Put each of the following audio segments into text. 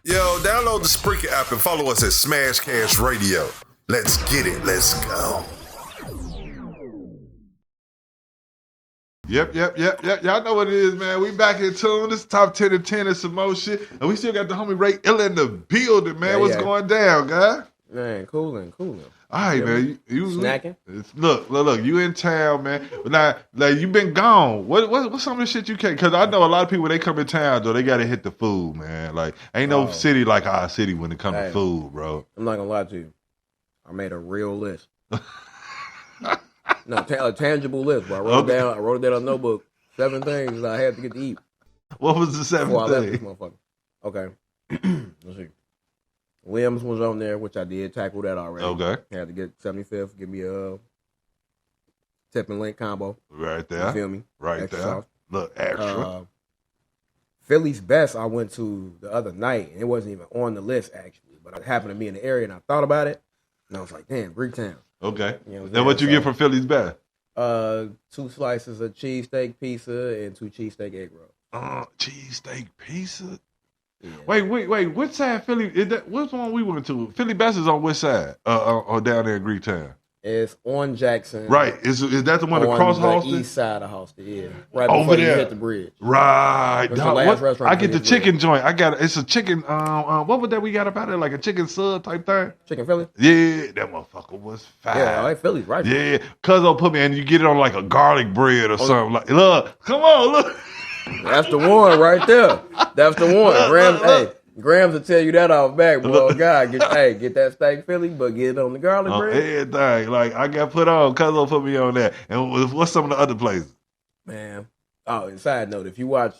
Yo, download the Spreaker app and follow us at Smashcast Radio. Let's get it. Let's go. Yep. Y'all know what it is, man. We back in tune. This is top 10 of 10 and some more shit. And we still got the homie Ray iLLA in the building, man. What's going down, guy? Man, cooling. All right, man. You snacking? Look. You in town, man. But now, like, you been gone. What's some of the shit you can't? Because I know a lot of people, when they come in town, though, they got to hit the food, man. Like, ain't no city like our city when it comes to food, bro. I'm not going to lie to you. I made a real list. No, a tangible list, bro. I wrote it down on a notebook. 7 things I had to get to eat. What was the 7th thing? I left this motherfucker. Okay. Let's see. Limbs was on there, which I did tackle that already. Okay. Had to get 75th. Give me a tip and link combo. Right there. You feel me? Right extra there. Sauce. Look, extra. Philly's Best I went to the other night, and it wasn't even on the list, actually. But I happened to be in the area, and I thought about it, and I was like, damn, Greektown. Okay. You know now, what you get from Philly's Best? 2 slices of cheesesteak pizza and 2 cheesesteak egg rolls. Cheesesteak pizza? Yeah. Wait. Which side Philly? Which one we went to? Philly Best is on which side? Or down there in Greektown? It's on Jackson. Right. Is that the one across Halsted? On the east side of Halsted, yeah. Right over before there. you hit the bridge. Right. The last restaurant I get the chicken joint. It's a chicken, what was that we got about it? Like a chicken sub type thing? Chicken Philly? Yeah, that motherfucker was fine. Yeah, like Philly's right. Yeah. Cuzzo put me, and you get it on like a garlic bread or something. Like, look, come on, look. That's the one right there. That's the one. Grams will tell you that off back, boy. God, get that steak Philly, but get it on the garlic bread. Everything. Like, I got put on. Cuzzo put me on that. And what's some of the other places? Man. Oh, and side note, if you go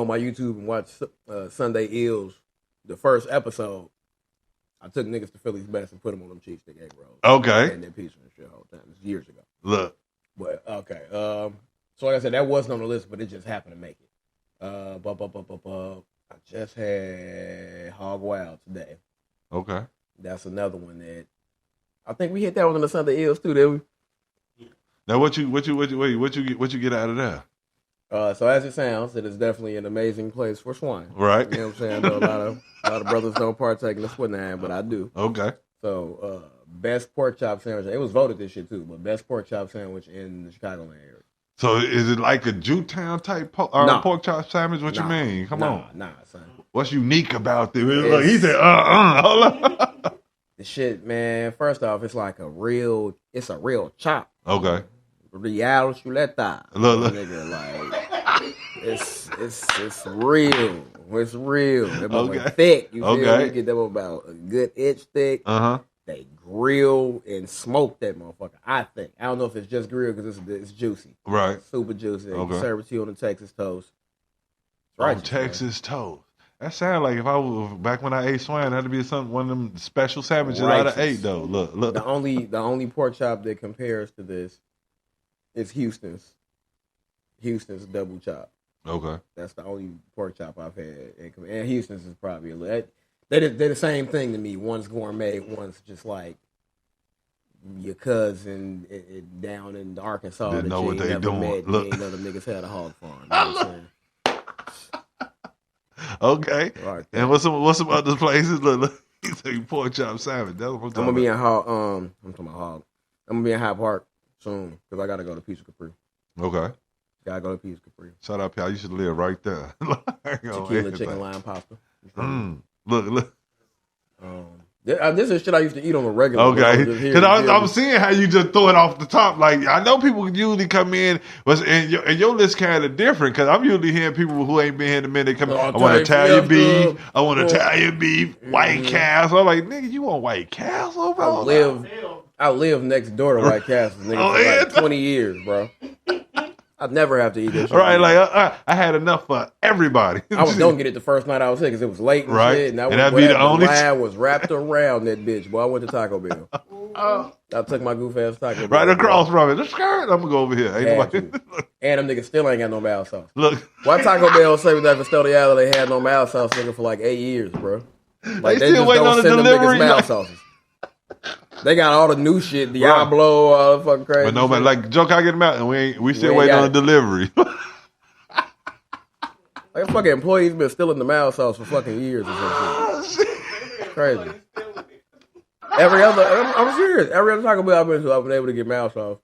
on my YouTube and watch Sunday Ills, the first episode, I took niggas to Philly's Best and put them on them cheesesteak egg rolls. Okay. And that pizza and shit all the time. It's years ago. Look. But, okay. So, like I said, that wasn't on the list, but it just happened to make it. I just had Hog Wild today. Okay. That's another one that I think we hit that one on the Sunday Ills too, didn't we? Now what you get out of there? So as it sounds, it is definitely an amazing place for swine. Right. You know what I'm saying? I know a lot of brothers don't partake in the swine, but I do. Okay. So best pork chop sandwich. It was voted this shit too, but best pork chop sandwich in the Chicagoland area. So is it like a Jewtown type pork chop sandwich? What you mean? Come on. Nah, son. What's unique about this? Look, he said, hold on. The shit, man, first off, it's like a real chop. Okay. Real chuleta. Look. Nigga, like, it's real. It's real. That motherfucker thick. You feel me? You get them about a good inch thick. Uh-huh. They grill and smoke that motherfucker, I think. I don't know if it's just grilled because it's juicy. Right. It's super juicy. Okay. You serve it to you on the Texas toast. It's right. On Texas toast. That sounds like if I was back when I ate swine, that'd be one of them special sandwiches I'd have ate though. Look. The only pork chop that compares to this is Houston's double chop. Okay. That's the only pork chop I've had. And Houston's is probably a little. They're the same thing to me. One's gourmet, one's just like your cousin down in Arkansas. Didn't know what they doing. Look, ain't know them niggas had a hog farm. You know what I'm saying? Okay. Right, and what's some other places? Look. You say pork chop sandwich. That's what I'm talking about. I'm talking about hog. I'm gonna be in Hyde Park soon because I gotta go to Pizza Capri. Okay. Gotta go to Pizza Capri. Shout out, pal. You should live right there. Tequila chicken lime pasta. Look. This is shit I used to eat on a regular. Okay, because I'm seeing how you just throw it off the top. Like, I know people usually come in, and your list kind of different. Because I'm usually hearing people who ain't been here in a minute come. I want Italian beef. I want Italian beef. White Castle. I'm like, nigga, you want White Castle, bro? I live next door to White Castle, nigga, for like 20 years, bro. I'd never have to eat this. Right, like I had enough for everybody. I was gonna get it the first night I was here because it was late and shit, and that'd be the only line was wrapped around that bitch. Boy, I went to Taco Bell. I took my goof ass Taco Bell. Right across from it. The skirt. I'm gonna go over here. And them niggas still ain't got no mild sauce. Look, why Taco Bell say with that Custodial they had no mild sauce nigga for like 8 years, bro? Like they still waiting on the delivery. Mild sauces. They got all the new shit, Diablo, all the fucking crazy. But nobody like Joe, I get them out, and we still waiting on the delivery. Like fucking employees been stealing the mild sauce for fucking years or some shit. Crazy. I'm serious. Every other Taco Bell I've been to, I've been able to get mild sauce,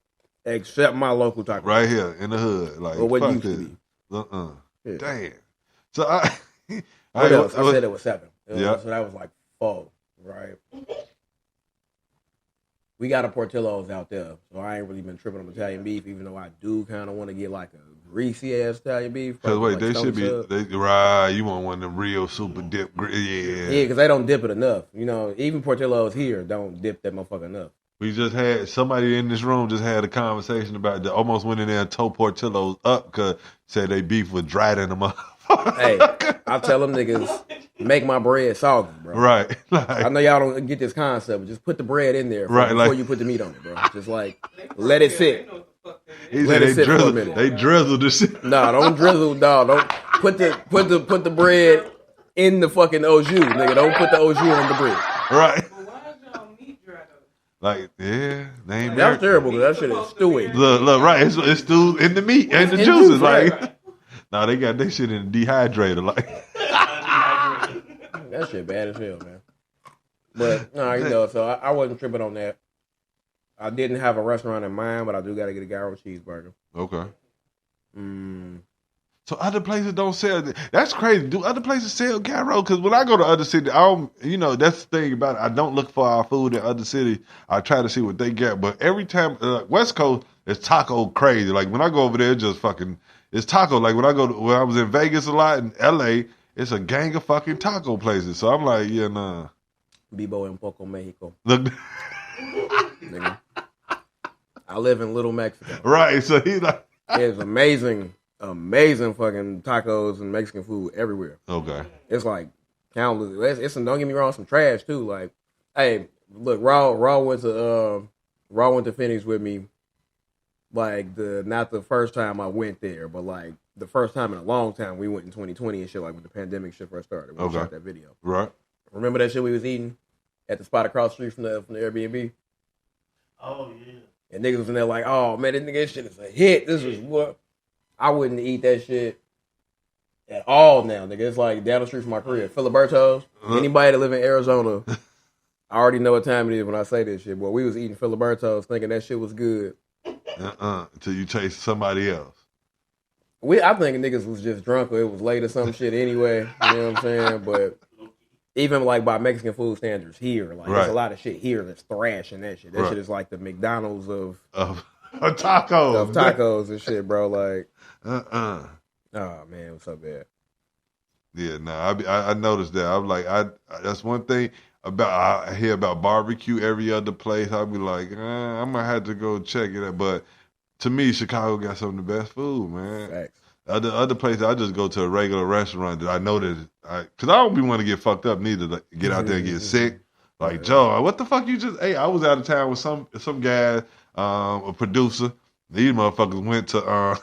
except my local Taco Bell. Right here in the hood, like or what fuck used this. to be. Yeah. Damn. So I said it was 7. Yeah. So that was like 4, right? We got a Portillo's out there, so I ain't really been tripping on Italian beef, even though I do kind of want to get like a greasy ass Italian beef. Because wait, like they should be right. You want one of them real super dip, yeah, because they don't dip it enough. You know, even Portillo's here don't dip that motherfucker enough. We just had somebody in this room just had a conversation about that. Almost went in there and tore Portillo's up because said they beef was dried in the motherfucker. Hey, I tell them niggas, make my bread soggy, bro. Right. Like, I know y'all don't get this concept, but just put the bread in there before you put the meat on it, bro. Just like, let it sit. Let it sit for a minute. They drizzle the shit. No, don't drizzle, dog. Don't put the bread in the fucking au jus, nigga. Don't put the au jus on the bread. Right. Why is y'all meat dry though? Like, yeah, they ain't That's terrible, because that shit is stewing. Look, right. It's still in the meat and the juices. Like, no, they got that shit in the dehydrator. Like, that shit bad as hell, man. But no, you know, so I wasn't tripping on that. I didn't have a restaurant in mind, but I do got to get a gyro cheeseburger. Okay. So other places don't sell. That's crazy. Do other places sell gyro? Because when I go to other cities, I don't. You know, that's the thing about it. I don't look for our food in other cities. I try to see what they get. But every time West Coast is taco crazy. Like when I go over there, it's just fucking. It's taco. Like when I was in Vegas a lot in LA, it's a gang of fucking taco places. So I'm like, yeah, nah. Vivo en Poco, Mexico. Look. Nigga. I live in Little Mexico. Right. So he's like, there's amazing fucking tacos and Mexican food everywhere. Okay. It's like countless. It's don't get me wrong, some trash too. Like, hey, look, Raw went to Phoenix with me. Like not the first time I went there, but like the first time in a long time. We went in 2020 and shit, like when the pandemic shit first started. We shot that video. Right. Remember that shit we was eating at the spot across the street from the Airbnb? Oh yeah. And niggas was in there like, oh man, this shit is a hit. This is what I wouldn't eat that shit at all now, nigga. It's like down the street from my crib. Filiberto's. Anybody that live in Arizona, I already know what time it is when I say this shit. Boy, we was eating Filiberto's thinking that shit was good. Until you taste somebody else. I think niggas was just drunk or it was late or some shit anyway. You know what I'm saying? But even like by Mexican food standards here, like there's a lot of shit here that's thrash and that shit. That shit is like the McDonald's of tacos. Of tacos and shit, bro. Like, oh man, it was so bad. Yeah, I noticed that. I'm like, that's one thing about I hear about barbecue every other place. I'll be like, I might have to go check it out. But to me, Chicago got some of the best food, man. Facts. Other places, I just go to a regular restaurant that I know that because I don't be want to get fucked up neither. Like, get out there and get sick. Like Joe, what the fuck you just? Hey, I was out of town with some guy, a producer. These motherfuckers went to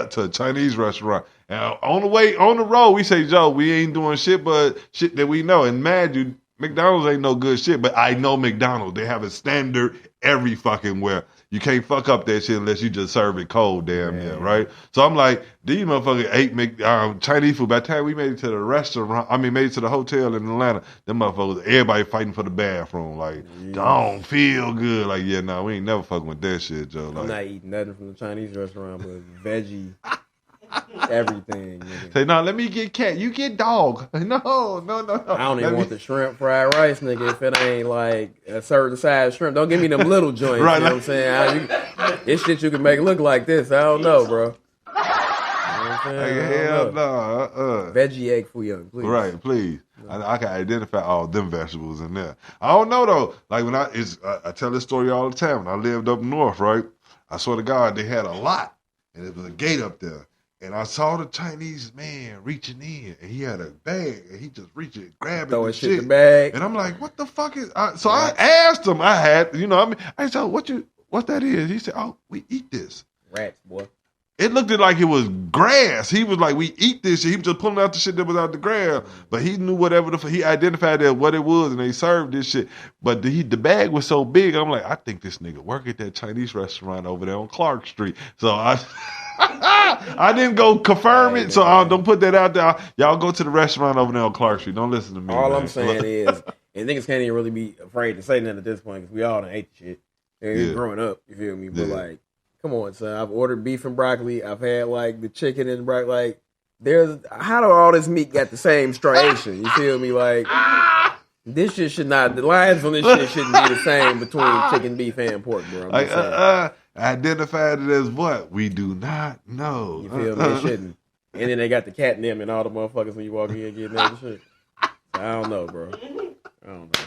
to a Chinese restaurant. And on the road, we say, Joe, we ain't doing shit but shit that we know. And mad you, McDonald's ain't no good shit, but I know McDonald's. They have a standard every fucking where. You can't fuck up that shit unless you just serve it cold, damn near, right? So I'm like, these motherfuckers ate Chinese food. By the time we made it to the restaurant, made it to the hotel in Atlanta, them motherfuckers, everybody fighting for the bathroom. Like, don't feel good. Like, yeah, nah, we ain't never fucking with that shit, Joe. Like, I'm not eating nothing from the Chinese restaurant, but veggie, everything. Nigga. Say, no, let me get cat. You get dog. No. I don't even want the shrimp fried rice, nigga, if it ain't like a certain size shrimp. Don't give me them little joints, right, you know what I'm saying? This shit you can make look like this. I don't know, bro. You know what I'm saying? Hell no. Veggie egg foo young, please. Right, please. I can identify all them vegetables in there. I don't know though. Like when I tell this story all the time. When I lived up north, right? I swear to God, they had a lot, and there was a gate up there. And I saw the Chinese man reaching in, and he had a bag, and he just reaching, grabbing throwing the shit. In the bag. And I'm like, what the fuck is? So I asked him. I said, what that is? He said, oh, we eat this. Rats, boy. It looked like it was grass. He was like, we eat this shit. He was just pulling out the shit that was out the grass. But he knew whatever he identified that what it was, and they served this shit. But the bag was so big, I'm like, I think this nigga work at that Chinese restaurant over there on Clark Street. So I didn't go confirm it, so I don't put that out there. Y'all go to the restaurant over there on Clark Street. Don't listen to me. All man. I'm saying is, and niggas can't even really be afraid to say nothing at this point because we all done ate the shit. And growing up, you feel me? But like, come on, son. I've ordered beef and broccoli. I've had like the chicken and broccoli. Like, how do all this meat got the same striation? You feel me? Like, this shit should not. The lines on this shit shouldn't be the same between chicken, beef, and pork, bro. Like, identified it as what? We do not know. You feel me? It shouldn't. And then they got the cat in them and all the motherfuckers when you walk in getting that shit. So I don't know, bro. I don't know.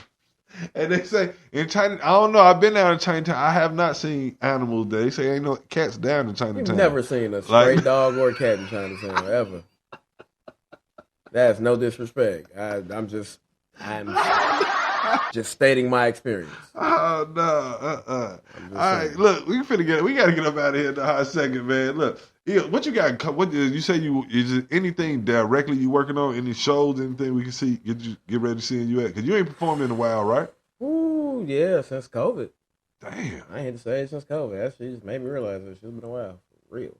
And they say in China, I don't know. I've been down in Chinatown. I have not seen animals there. They say ain't no cats down in Chinatown. You've never seen a stray dog or a cat in Chinatown ever. That's no disrespect. I'm just stating my experience. Oh no! All right, look, we gotta get up out of here in the hot second, man. Look, what you got? What you say? Is it anything directly you working on? Any shows? Anything we can see? Get ready to see you at? Because you ain't performed in a while, right? Ooh, yeah, since COVID. Damn. I ain't to say it since COVID. That shit just made me realize that shit's been a while. For real.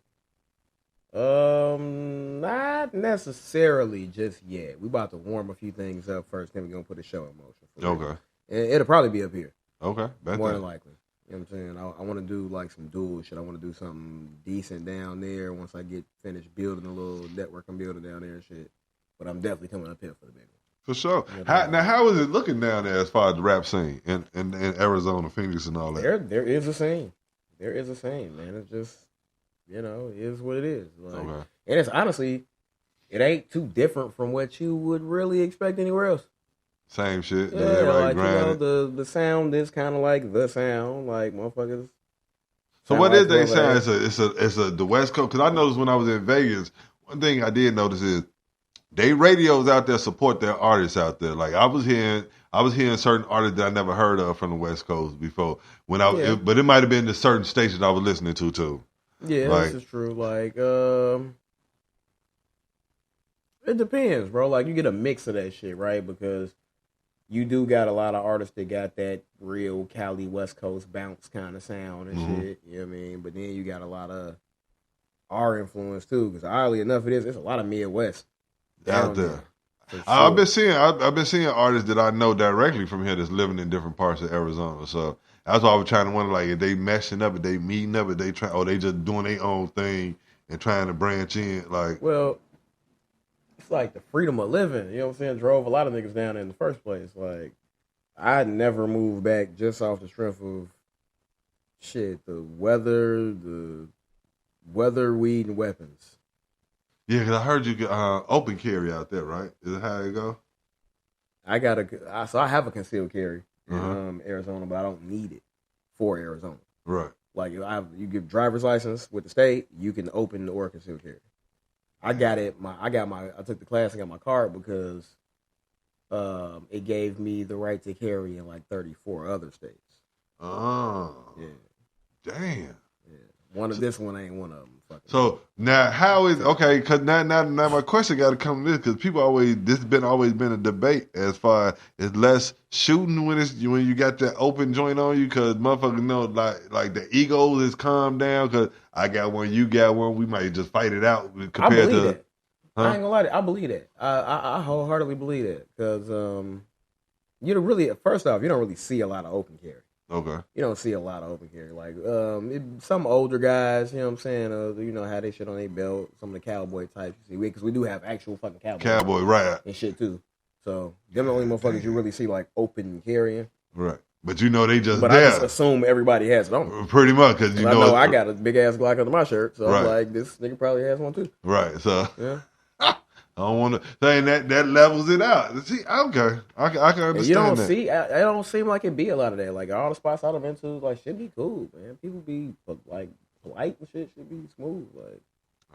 Not necessarily just yet. We about to warm a few things up first, then we're gonna put a show in motion. Okay. And it'll probably be up here. Okay. More than likely. You know what I'm saying? I want to do like some dual shit. I want to do something decent down there once I get finished building a little network I'm building down there and shit. But I'm definitely coming up here for the big one. For sure. How is it looking down there as far as the rap scene in Arizona, Phoenix, and all that? There is a scene. There is a scene, man. It's just, it is what it is. Like, okay. And it's honestly, it ain't too different from what you would really expect anywhere else. Same shit. Yeah, like, the sound is kind of like the sound, like motherfuckers. So what is they sound? It's the West Coast. Because I noticed when I was in Vegas, one thing I did notice is they radios out there support their artists out there. Like I was hearing certain artists that I never heard of from the West Coast before. But it might have been the certain stations I was listening to too. Yeah, this is true. Like it depends, bro. Like you get a mix of that shit, right? Because you do got a lot of artists that got that real Cali West Coast bounce kind of sound and shit. You know what I mean? But then you got a lot of our influence too, because oddly enough, it's a lot of Midwest out there. Sure. I've been seeing artists that I know directly from here that's living in different parts of Arizona. So that's why I was trying to wonder, like, if they meshing up, if they meeting up, if they they just doing their own thing and trying to branch in. Like, well, it's like the freedom of living, you know what I'm saying, drove a lot of niggas down in the first place. Like, I never moved back just off the strength of shit, the weather, weed, and weapons. Yeah, because I heard you open carry out there, right? Is that how it go? So I have a concealed carry in Arizona, but I don't need it for Arizona. Right. Like, you give driver's license with the state, you can open or concealed carry. I took the class and got my card because it gave me the right to carry in like 34 other states. Oh. Yeah. Damn. Yeah. This one ain't one of them. So now how is, okay, because now my question got to come to this, because people always been a debate as far as less shooting when you got that open joint on you, because motherfuckers know like the ego is calmed down, because I got one, you got one, we might just fight it out compared to that. Huh? I ain't gonna lie to you, I believe that. I wholeheartly believe that, because first off, you don't really see a lot of open carry. Okay. You don't see a lot of open carry. Like, some older guys, you know what I'm saying, have they shit on their belt, some of the cowboy types, you see, because we do have actual fucking cowboy, right, and shit too. So, them the only motherfuckers you really see, like, open carrying. Right. But they just But there. I just assume everybody has it on. Pretty much, because I know I got a big-ass Glock under my shirt, so right. I'm like, this nigga probably has one too. Right, so. Yeah. I don't want to say that levels it out. See, okay, I can understand that. You don't see, it don't seem like it be a lot of that. Like, all the spots I've been to, like, should be cool, man. People be, like, polite and shit should be smooth. Like,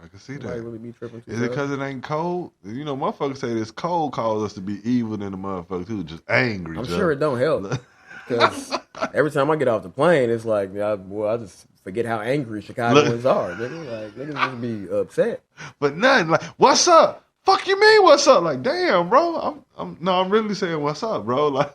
I can see that. Really be tripping too. Is it because it ain't cold? Motherfuckers say this cold causes us to be evil than the motherfuckers who just angry. I'm sure it don't help. Because every time I get off the plane, it's like, I just forget how angry Chicagoans are. Nigga. Like, niggas just be upset. But nothing like, what's up? Fuck you mean what's up? Like, damn, bro. I'm really saying what's up, bro. Like,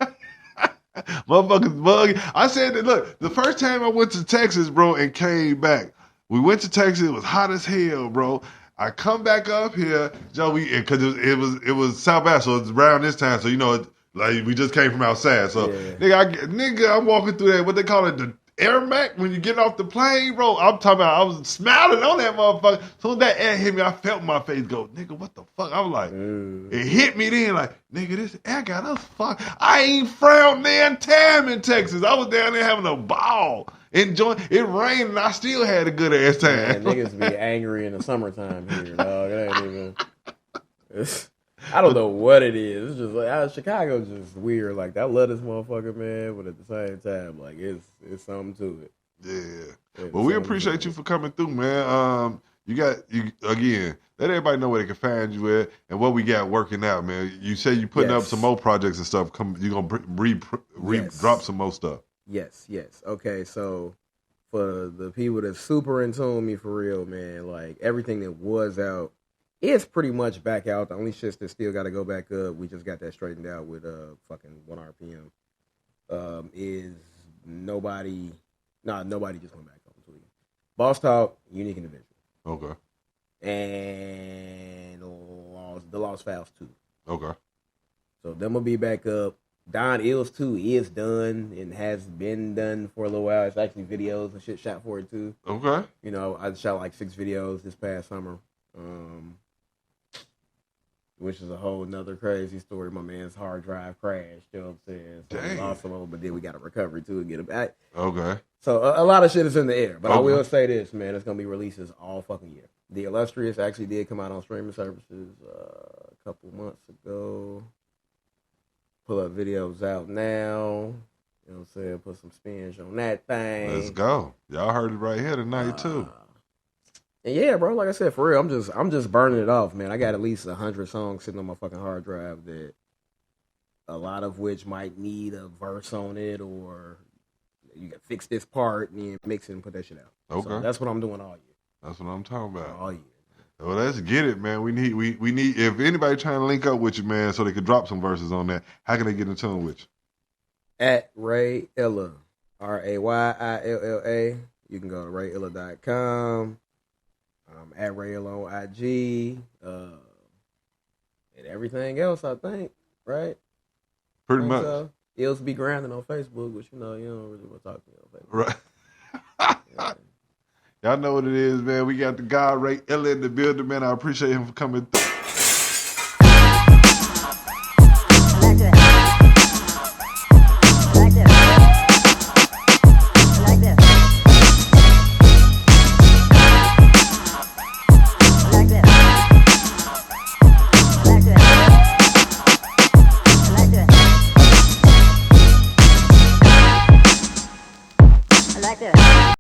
motherfuckers bug. I said that, look, the first time I went to Texas, bro, and came back, We went to Texas. It was hot as hell, bro. I come back up here, Joe. Because it was South Bass, so it's around this time. So like we just came from outside. So nigga, I'm walking through that. What they call it, the air mac when you get off the plane, bro. I'm talking about. I was smiling on that motherfucker. So when that air hit me, I felt my face go, nigga. What the fuck? I was like, it hit me then, like, nigga, this air got us fucked. I ain't frowned there time in Texas. I was down there having a ball. Enjoying. It rained and I still had a good ass time. Man, niggas be angry in the summertime here, dog. It ain't even. I don't know what it is. It's just like Chicago's just weird. Like I love this motherfucker, man, but at the same time, like it's something to it. Yeah. Well, we appreciate you for coming through, man. You again. Let everybody know where they can find you at and what we got working out, man. You say you putting up some more projects and stuff. You gonna drop some more stuff. Yes. Okay, so for the people that's super in tune with me for real, man, like everything that was out. It's pretty much back out. The only shit that still got to go back up, we just got that straightened out with fucking 1 RPM. Is nobody just went back on Tweet. Boss Talk, Unique Individual. Okay. And the Lost Files 2. Okay. So them will be back up. Don Ills 2 is done and has been done for a little while. It's actually videos and shit shot for it too. Okay. You know, I shot like 6 videos this past summer. Which is a whole nother crazy story. My man's hard drive crashed, you know what I'm saying? So we lost some, but then we got a recovery too and get it back. Okay. So a lot of shit is in the air. But I will say this, man, it's going to be releases all fucking year. The Illustrious actually did come out on streaming services a couple months ago. Pull up videos out now. You know what I'm saying? Put some spins on that thing. Let's go. Y'all heard it right here tonight too. And yeah, bro, like I said, for real, I'm just burning it off, man. I got at least 100 songs sitting on my fucking hard drive that a lot of which might need a verse on it, or you can fix this part and then mix it and put that shit out. Okay. So that's what I'm doing all year. That's what I'm talking about. All year. Well, let's get it, man. We need if anybody trying to link up with you, man, so they could drop some verses on that, how can they get in tune with you? At Ray Illa, RAYILLA. You can go to rayilla.com. At Ray Illa on IG. And everything else, I think, right? Pretty much. So. Ills be grinding on Facebook, which you don't really want to talk to me on Facebook. Right. Yeah. Y'all know what it is, man. We got the guy Ray Illa in the building, man. I appreciate him for coming through. I like that.